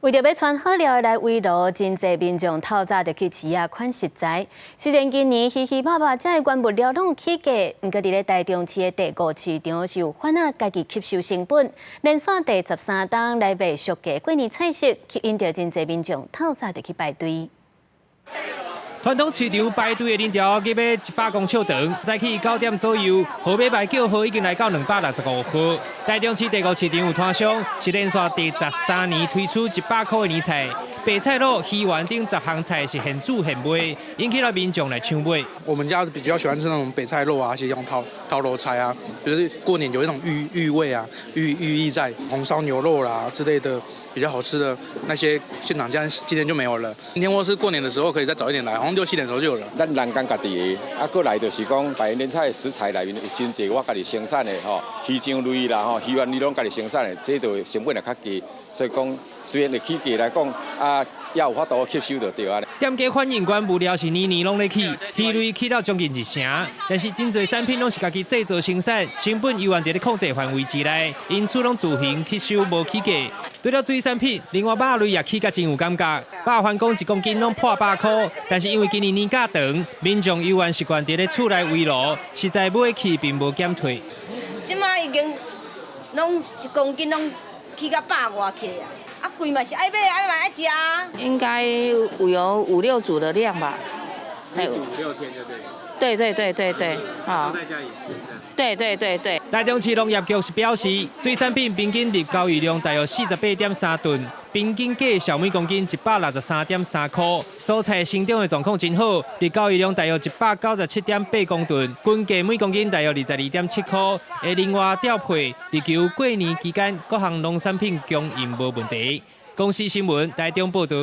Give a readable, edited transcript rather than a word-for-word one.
为着要穿好料来慰劳，真侪民众透早就去市啊款食材。虽然今年稀稀泡泡这原物料拢有起价，不过伫咧台中市的地五市场是有反映家己吸收成本，连续第13档来卖俗价过年菜色，吸引到真侪民众透早就去排队。 传统市场排队的人潮计要100公尺长，早起9点左右，号码牌叫号已经来到265号。台中市第5市场有摊商是连续第13年推出100块的年菜，白菜肉、鱼丸等10项菜是现煮现卖，引起了民众来抢买。我们家比较喜欢吃那种北菜肉啊，一些用掏肉菜啊，就是过年有一种寓味啊、寓意在，红烧牛肉啦之类的比较好吃的那些现场今天就没有了。今天或是过年的时候可以再早一点来，好像6、7点的时候就有了。咱人工家己的，过来就是讲百年菜食材内面有真济我家己生产的鱼酱类啦鱼丸你拢家己生产的，这就成本也较低，所以讲虽然会起价来讲也有法度吸收就对啊。店家反映原物料是年年拢咧起，鱼类起到将近1成，但是真侪产品拢是家己制作生产，成本依然伫咧控制范围之内，因此拢自行吸收无起价。除了水产品，另外肉类也起价真有感觉，肉番讲1公斤拢破100块，但是因为今年年假长，民众依然习惯伫咧厝内围炉，实在买起并无减退。即马已经拢1公斤拢起到100外起啊，贵嘛是爱买爱食啊。应该有5、6组的量吧。5组6天就对。对，好。再加一次。对。台中市农业局是表示，水产品平均日交易量大约48.3吨，平均价小每公斤163.3块。蔬菜生长的状况真好，日交易量大约197.8公吨，均价每公斤大约22.7块。另外调配，力求过年期间各项农产品供应无问题。公司新闻台中报道。